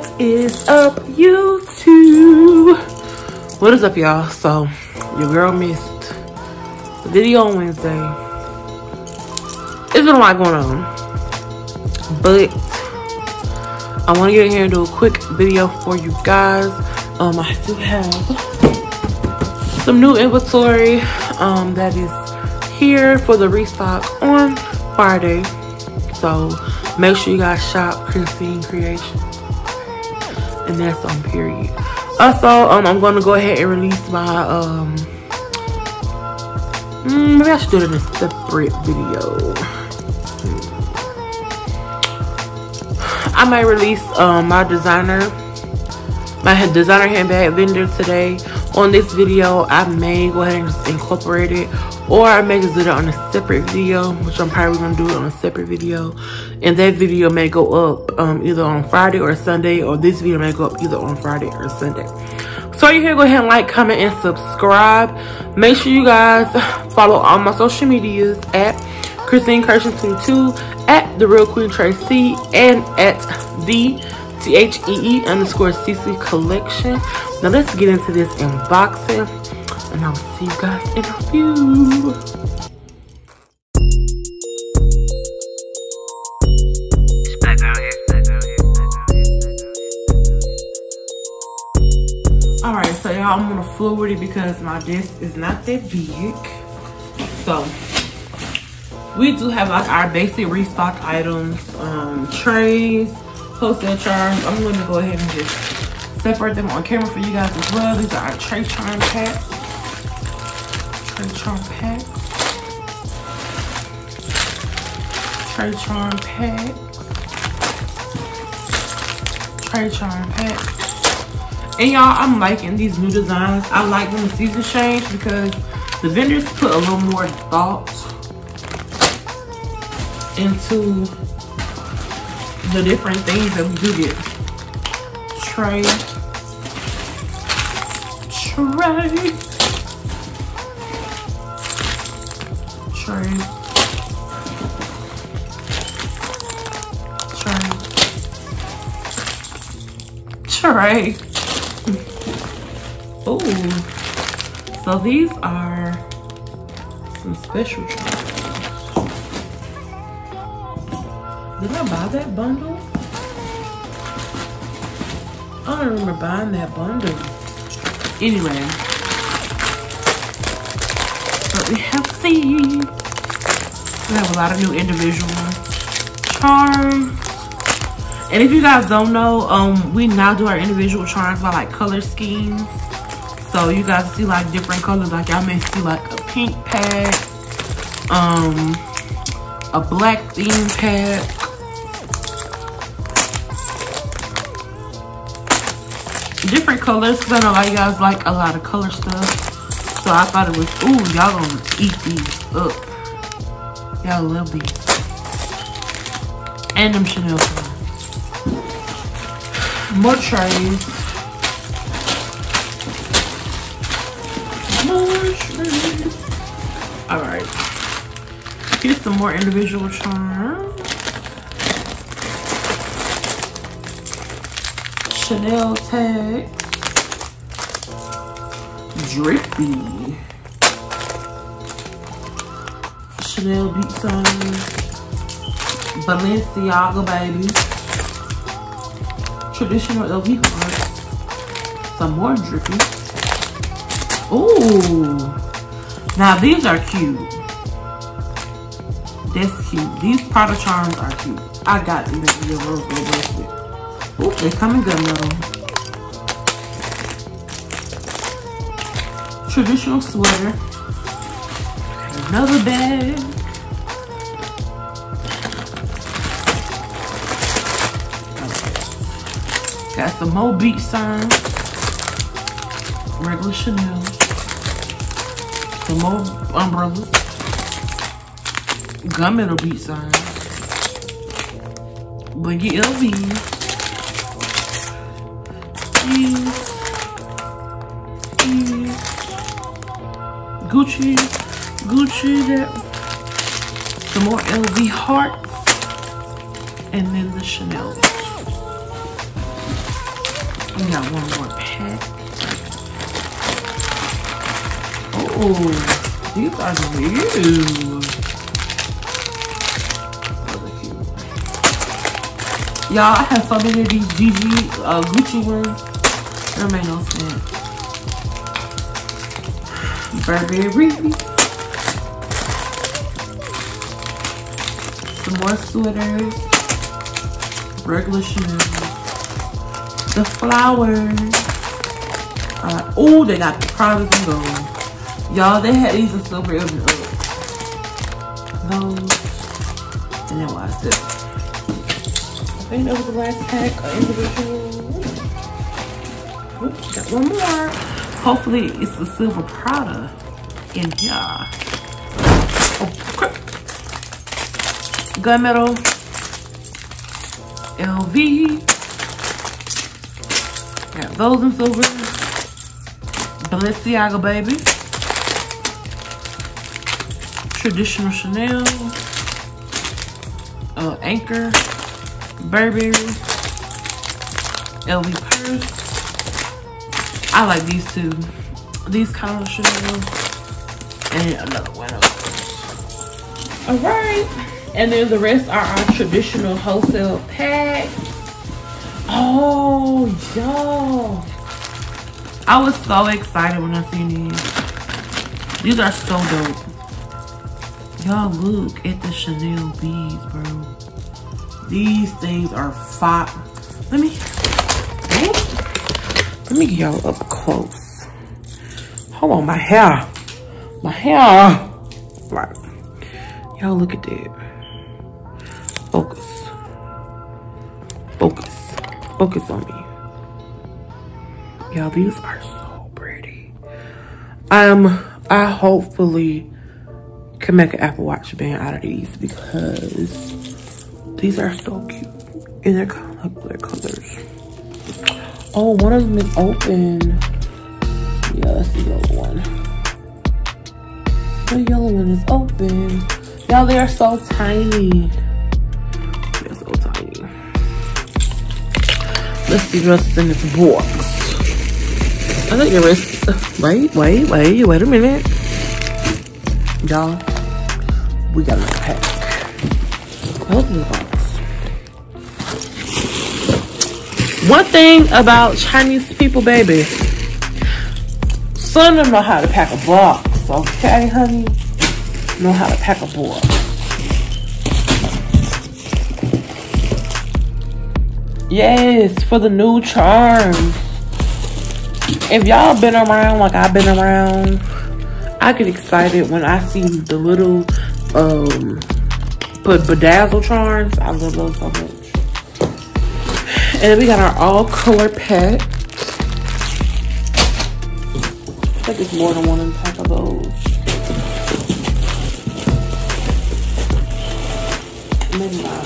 What is up, YouTube? What is up, y'all? So your girl missed the video on Wednesday. It's been a lot going on, but I want to get in here and do a quick video for you guys. I do have some new inventory that is here for the restock on Friday. So make sure you guys shop Christine Creation, and that's on period. Also, I'm gonna go ahead and release my maybe I should do it in a separate video. I might release my designer handbag vendor today on this video. I may go ahead and just incorporate it, or I may just do it on a separate video, which I'm probably gonna do it on a separate video, and that video may go up either on Friday or Sunday, or this video may go up either on Friday or Sunday. So you can go ahead and like, comment, and subscribe. Make sure you guys follow all my social medias at Christine Creation 22, at the Real Queen Trae'C, and at the THEE_CC collection. Now let's get into this unboxing, and I'll see you guys in a few. Alright, so y'all, I'm on the floor with it because my desk is not that big. So we do have like our basic restock items, trays, wholesale charms. I'm going to go ahead and just separate them on camera for you guys as well. These are our Trae'C packs. Trae'C packs. Trae'C packs. Trae'C packs. And y'all, I'm liking these new designs. I like when the season change because the vendors put a little more thought into the different things that we do get. Tray. Oh, so these are some special charms. Did I buy that bundle? I don't remember buying that bundle. Anyway, but we have these. We have a lot of new individual charms. And if you guys don't know, we now do our individual charms by like color schemes. So you guys see like different colors. Like y'all may see like a pink pack, a black theme pack, different colors, because I know a lot of you guys like a lot of color stuff. So I thought it was, ooh, y'all gonna eat these up. Y'all love these. And them Chanel ones. More trays. All right. Here's some more individual charms. Chanel tags. Drippy. Chanel beat signs. Balenciaga baby. Traditional LV hearts. Some more drippy. Ooh. Now these are cute. That's cute. These Prada charms are cute. I got them in the rose gold bracelet. Ooh, they come in gunmetal. Traditional sweater. Another bag. Got some more beach signs. Regular Chanel. Some more umbrellas. Gunmetal beach signs. Blinky LVs. Gucci, that. Some more LV hearts. And then the Chanel. We got one more pack. Oh, these are new. Y'all, I have so many of these Gucci ones. That made no sense. Burberry. Some more sweaters. Regular Chanel. The flowers. Oh, they got the products in gold. Y'all, they had these in silver. It was those. And then watch this. I think that was the last pack of individual. Oops, got one more. Hopefully it's the silver Prada in here. Oh, crap. Gunmetal. LV. Got those in silver. Balenciaga, baby. Traditional Chanel. Anchor. Burberry. LV purse. I like these two. These kind of Chanel. And another one of those. Alright. And then the rest are our traditional wholesale packs. Oh, y'all. I was so excited when I seen these. These are so dope. Y'all look at the Chanel beads, bro. These things are fire. Let me get y'all up close. Hold on, my hair. My hair. Right. Y'all look at that. Focus. Focus. Focus on me. Y'all, these are so pretty. I hopefully can make an Apple Watch band out of these because these are so cute. And they're kind of like their colors. Oh, one of them is open. Yeah, that's the yellow one. The yellow one is open. Y'all, they are so tiny. They're so tiny. Let's see what else is in this box. I think there is. Wait a minute. Y'all, we got another pack. Open the box. One thing about Chinese people, baby, some of them know how to pack a box, okay, honey? Know how to pack a box. Yes, for the new charms. If y'all been around like I've been around, I get excited when I see the little bedazzle charms. I love those so much. And then we got our all color pack. I think it's more than one pack of those. Maybe not.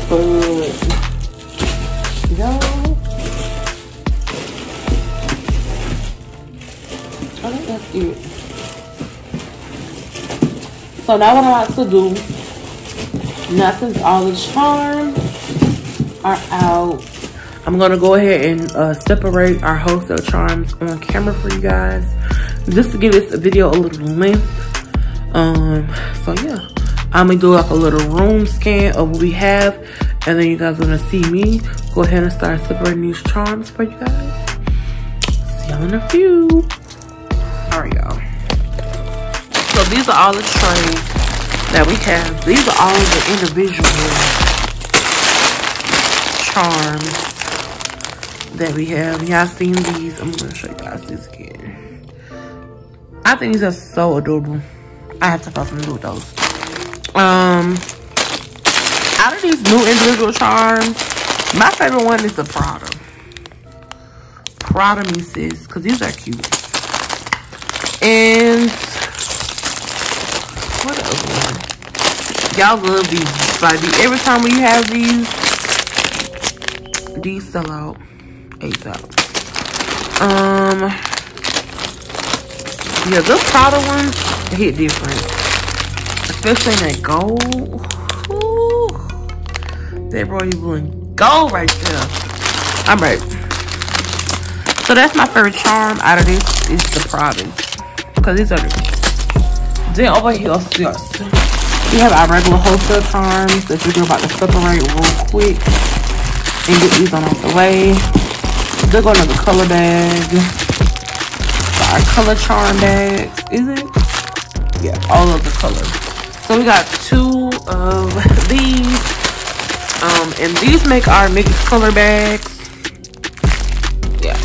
But y'all, I think that's it. So now what I'm about to do, now since all the charms are out, I'm gonna go ahead and separate our wholesale charms on camera for you guys, just to give this video a little length. So yeah, I'm gonna do like a little room scan of what we have, and then you guys are gonna see me go ahead and start separating these charms for you guys. See y'all in a few. All right, y'all. So these are all the trays that we have. These are all the individual charms that we have. Y'all seen these? I'm gonna show you guys this again. I think these are so adorable. I have to find something to do with those. Out of these new individual charms, my favorite one is the Prada. Prada me sis, because these are cute. And what else? Y'all love these. Like every time we have these sell out ASAP. Yeah, the Prada ones hit different, especially in that gold. Ooh, that royal blue and gold right there. All right. So that's my favorite charm out of this is the Province. Because these are the... Then over here, yes. We have our regular wholesale charms that you're about to separate real quick. And get these on out the way. They're going to the color bag. Our color charm bags. Is it? Yeah, all of the colors. So we got 2 of these. And these make our mixed color bags. Yeah.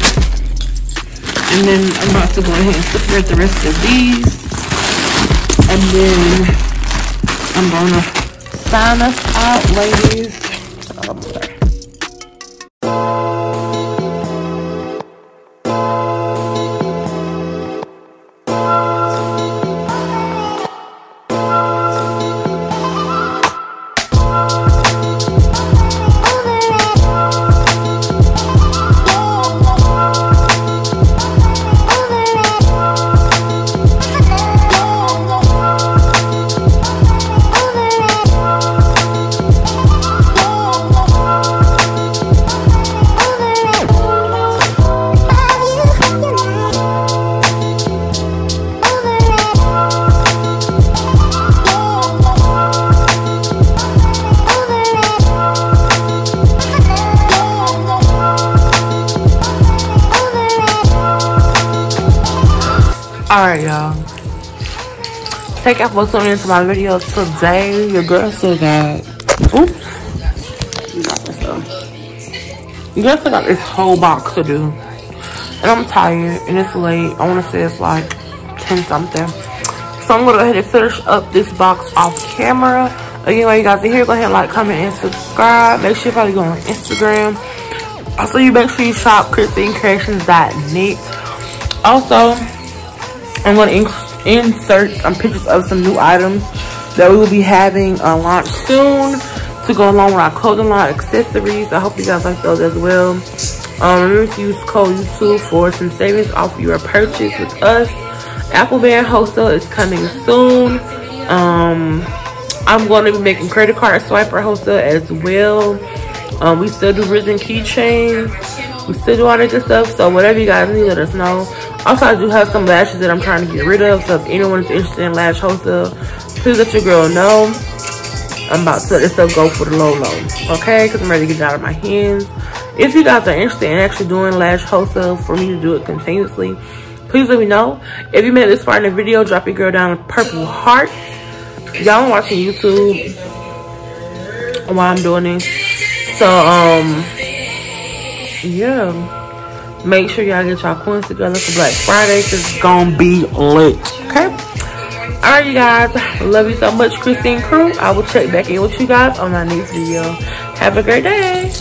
And then I'm about to go ahead and separate the rest of these. And then I'm gonna sign us out, ladies. Sorry. Alright, y'all. Thank y'all for tuning into my video today. Your girl still got... Oops. You got this though. You guys still got this whole box to do. And I'm tired. And it's late. I want to say it's like 10 something. So I'm going to go ahead and finish up this box off camera. Again, while you guys are here, go ahead and like, comment, and subscribe. Make sure you follow me on Instagram. Also, you make sure you shop ChristineCreations.net. Also, I'm going to insert some pictures of some new items that we will be having launch soon to go along with our clothing line accessories. I hope you guys like those as well. Remember to use code YouTube for some savings off your purchase with us. Apple Band Wholesale is coming soon. I'm going to be making credit card swiper wholesale as well. We still do risen keychains. We still do all that good stuff. So whatever you guys need, let us know. Also, I do have some lashes that I'm trying to get rid of. So if anyone is interested in lash wholesale, please let your girl know. I'm about to let this stuff go for the low. Okay? Because I'm ready to get it out of my hands. If you guys are interested in actually doing lash wholesale for me to do it continuously, please let me know. If you made this far in the video, drop your girl down a purple heart. Y'all are watching YouTube while I'm doing this. So, yeah. Make sure y'all get y'all coins together for Black Friday, because it's gonna be lit. Okay? Alright, you guys. Love you so much, Christine Crew. I will check back in with you guys on my next video. Have a great day.